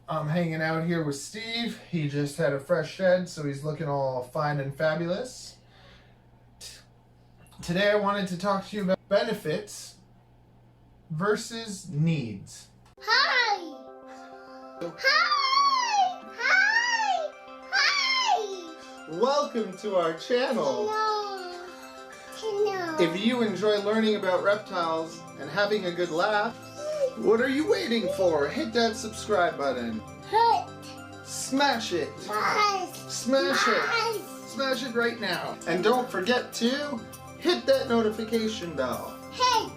I'm hanging out here with Steve. He just had a fresh shed, so he's looking all fine and fabulous. Today I wanted to talk to you about benefits versus needs. Hi! Hi! Hi! Hi! Welcome to our channel. Hello. If you enjoy learning about reptiles and having a good laugh, what are you waiting for? Hit that subscribe button. Hit. Smash it. Nice. Smash it. Nice. Smash it right now. And don't forget to hit that notification bell. Hit.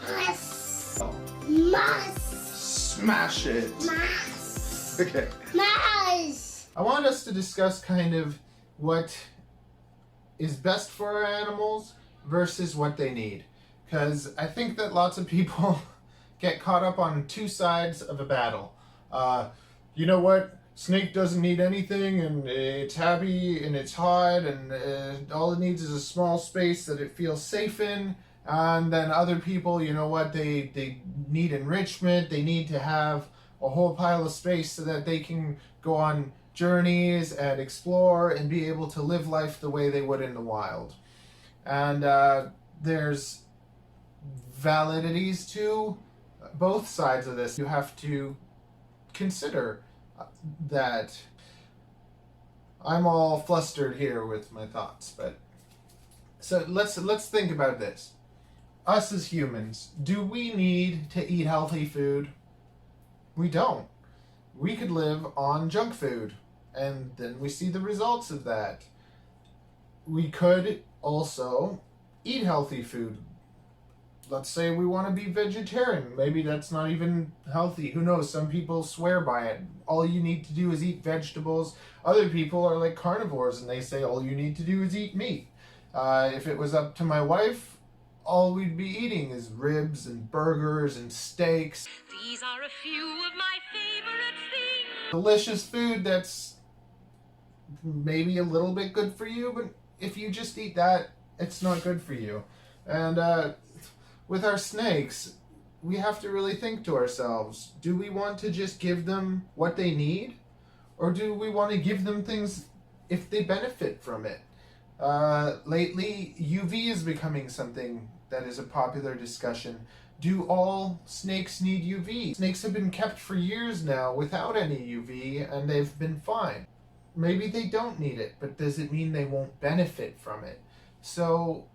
Mas. Mas. Smash it. Mas. Okay. Mas. I want us to discuss kind of what is best for our animals versus what they need. Because I think that lots of people get caught up on two sides of a battle. You know what? Snake doesn't need anything, and it's happy and it's hot, and all it needs is a small space that it feels safe in. And then other people, you know what? They need enrichment. They need to have a whole pile of space so that they can go on journeys and explore and be able to live life the way they would in the wild. And there's validities to both sides of this. You have to consider that. I'm all flustered here with my thoughts, but so let's think about this. Us as humans, do we need to eat healthy food? We don't. We could live on junk food, and then we see the results of that. We could also eat healthy food. Let's say we want to be vegetarian. Maybe that's not even healthy. Who knows? Some people swear by it. All you need to do is eat vegetables. Other people are like carnivores, and they say all you need to do is eat meat. If it was up to my wife, all we'd be eating is ribs and burgers and steaks. These are a few of my favorite things. Delicious food that's maybe a little bit good for you, but if you just eat that, it's not good for you. And with our snakes, we have to really think to ourselves, do we want to just give them what they need? Or do we want to give them things if they benefit from it? Lately, UV is becoming something that is a popular discussion. Do all snakes need UV? Snakes have been kept for years now without any UV, and they've been fine. Maybe they don't need it, but does it mean they won't benefit from it? So,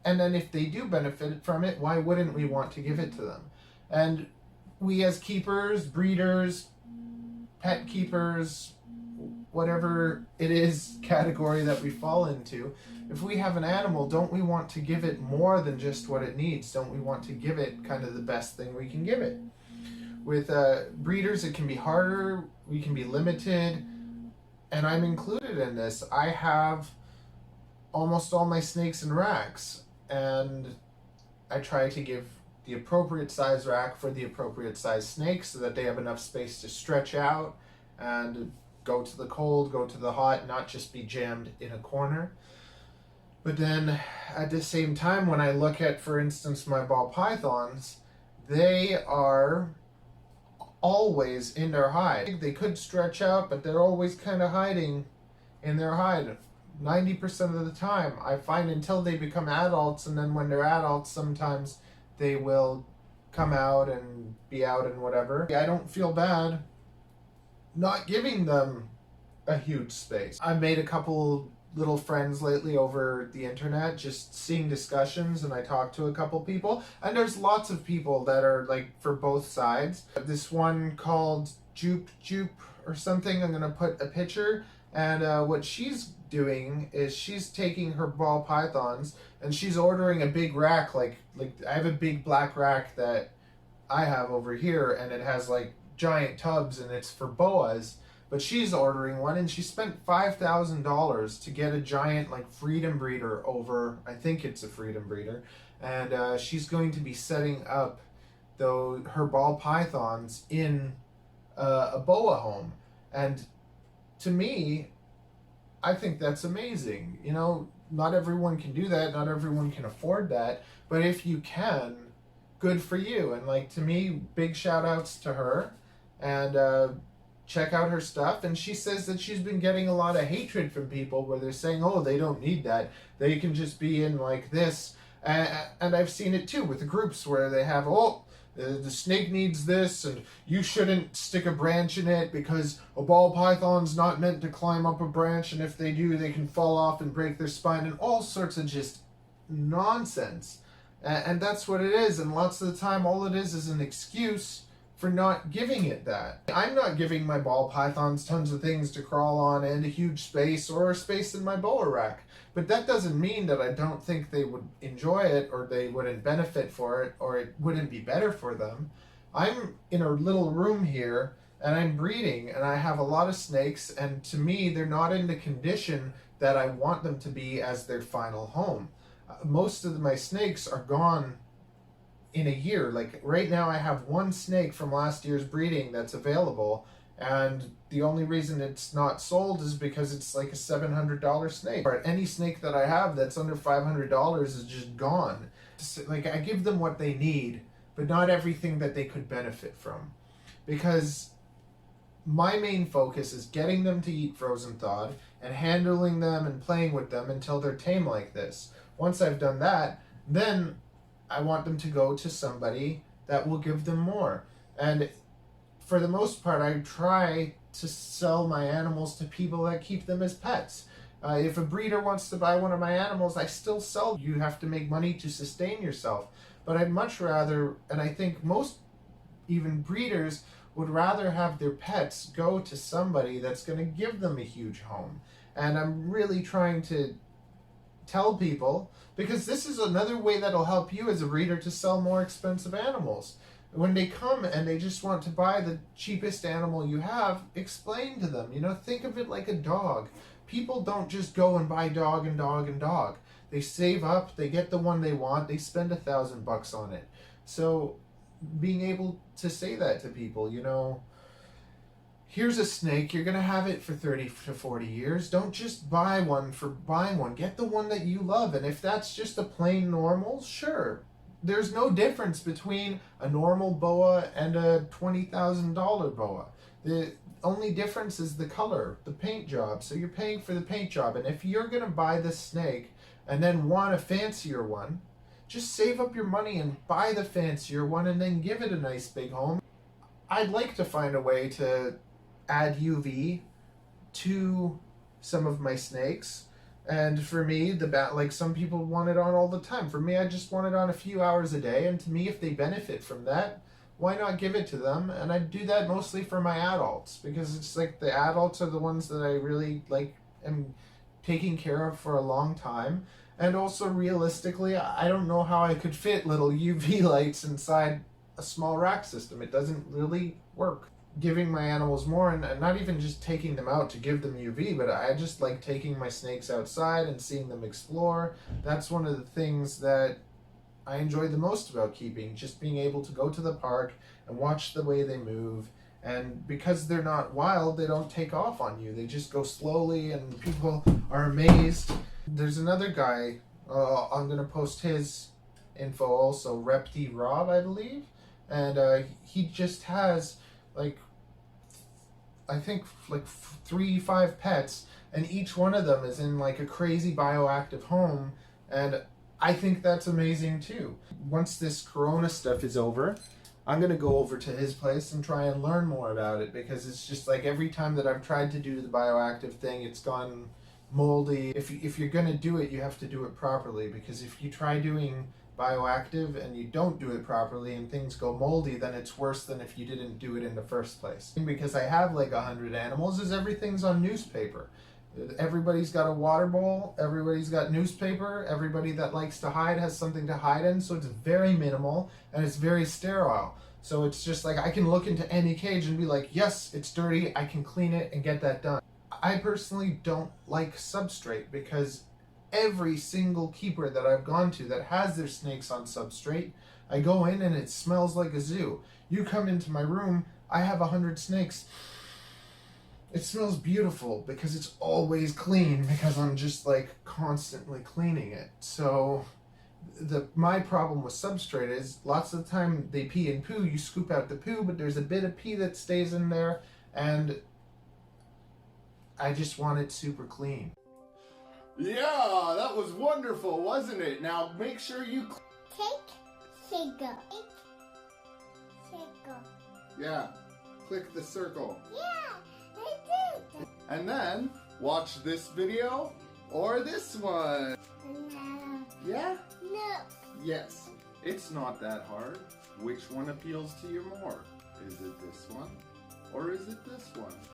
and then if they do benefit from it, why wouldn't we want to give it to them? And we as keepers, breeders, pet keepers, whatever it is category that we fall into, if we have an animal, don't we want to give it more than just what it needs? Don't we want to give it kind of the best thing we can give it? With breeders, it can be harder, we can be limited, and I'm included in this. I have almost all my snakes in racks, and I try to give the appropriate size rack for the appropriate size snake so that they have enough space to stretch out and go to the cold, go to the hot, not just be jammed in a corner. But then at the same time, when I look at, for instance, my ball pythons, they are always in their hide. They could stretch out, but they're always kind of hiding in their hide. 90% of the time, I find, until they become adults, and then when they're adults, sometimes they will come out and be out and whatever. I don't feel bad not giving them a huge space. I made a couple little friends lately over the internet, just seeing discussions, and I talked to a couple people, and there's lots of people that are like for both sides. This one called Jupe or something, I'm gonna put a picture, and what she's doing is she's taking her ball pythons and she's ordering a big rack, like I have a big black rack that I have over here, and it has like giant tubs, and it's for boas, but she's ordering one, and she spent $5,000 to get a giant like freedom breeder over, I think it's a freedom breeder, and she's going to be setting up her ball pythons in a boa home. And to me, I think that's amazing. You know, not everyone can do that, not everyone can afford that, but if you can, good for you. And like, to me, big shout outs to her. And check out her stuff, and she says that she's been getting a lot of hatred from people where they're saying, oh, they don't need that, they can just be in like this. And I've seen it too with the groups where they have, oh, the snake needs this, and you shouldn't stick a branch in it because a ball python's not meant to climb up a branch, and if they do, they can fall off and break their spine, and all sorts of just nonsense. And that's what it is, and lots of the time all it is an excuse for not giving it that. I'm not giving my ball pythons tons of things to crawl on and a huge space or a space in my boa rack. But that doesn't mean that I don't think they would enjoy it or they wouldn't benefit for it or it wouldn't be better for them. I'm in a little room here and I'm breeding and I have a lot of snakes, and to me they're not in the condition that I want them to be as their final home. Most of my snakes are gone in a year. Like right now I have one snake from last year's breeding that's available, and the only reason it's not sold is because it's like a $700 snake. Or any snake that I have that's under $500 is just gone. Like I give them what they need, but not everything that they could benefit from. Because my main focus is getting them to eat frozen thawed and handling them and playing with them until they're tame like this. Once I've done that, then I want them to go to somebody that will give them more. And for the most part, I try to sell my animals to people that keep them as pets. If a breeder wants to buy one of my animals, I still sell. You have to make money to sustain yourself. But I'd much rather, and I think most even breeders would rather have their pets go to somebody that's going to give them a huge home. And I'm really trying to tell people, because this is another way that'll help you as a breeder to sell more expensive animals. When they come and they just want to buy the cheapest animal you have, explain to them, think of it like a dog. People don't just go and buy dog and dog and dog. They save up, they get the one they want, they spend $1,000 on it. So being able to say that to people, here's a snake, you're going to have it for 30 to 40 years. Don't just buy one for buying one. Get the one that you love. And if that's just a plain normal, sure. There's no difference between a normal boa and a $20,000 boa. The only difference is the color, the paint job. So you're paying for the paint job. And if you're going to buy this snake and then want a fancier one, just save up your money and buy the fancier one and then give it a nice big home. I'd like to find a way to add UV to some of my snakes, and for me like some people want it on all the time. For me, I just want it on a few hours a day, and to me, if they benefit from that, why not give it to them? And I do that mostly for my adults, because it's like the adults are the ones that I really like am taking care of for a long time. And also realistically, I don't know how I could fit little UV lights inside a small rack system. It doesn't really work. Giving my animals more, and not even just taking them out to give them UV, but I just like taking my snakes outside and seeing them explore. That's one of the things that I enjoy the most about keeping, just being able to go to the park and watch the way they move. And because they're not wild, they don't take off on you. They just go slowly, and people are amazed. There's another guy, I'm going to post his info also, Reptile Rob, I believe. And he just has I think 3-5 pets, and each one of them is in like a crazy bioactive home, and I think that's amazing too. Once this corona stuff is over, I'm going to go over to his place and try and learn more about it, because it's just like every time that I've tried to do the bioactive thing, it's gone moldy. If you're going to do it, you have to do it properly, because if you try doing bioactive and you don't do it properly and things go moldy, then it's worse than if you didn't do it in the first place. Because I have like 100 animals, is everything's on newspaper. Everybody's got a water bowl, everybody's got newspaper, everybody that likes to hide has something to hide in, so it's very minimal and it's very sterile. So it's just like I can look into any cage and be like, yes, it's dirty, I can clean it and get that done. I personally don't like substrate, because every single keeper that I've gone to that has their snakes on substrate, I go in and it smells like a zoo. You come into my room, I have 100 snakes. It smells beautiful because it's always clean, because I'm just like constantly cleaning it. So my problem with substrate is lots of the time they pee and poo, you scoop out the poo, but there's a bit of pee that stays in there, And I just want it super clean. Yeah, that was wonderful, wasn't it? Now make sure you... Take, circle. Take, circle. Yeah, click the circle. Yeah, I did. And then watch this video or this one. No. Yeah? No. Yes. It's not that hard. Which one appeals to you more? Is it this one or is it this one?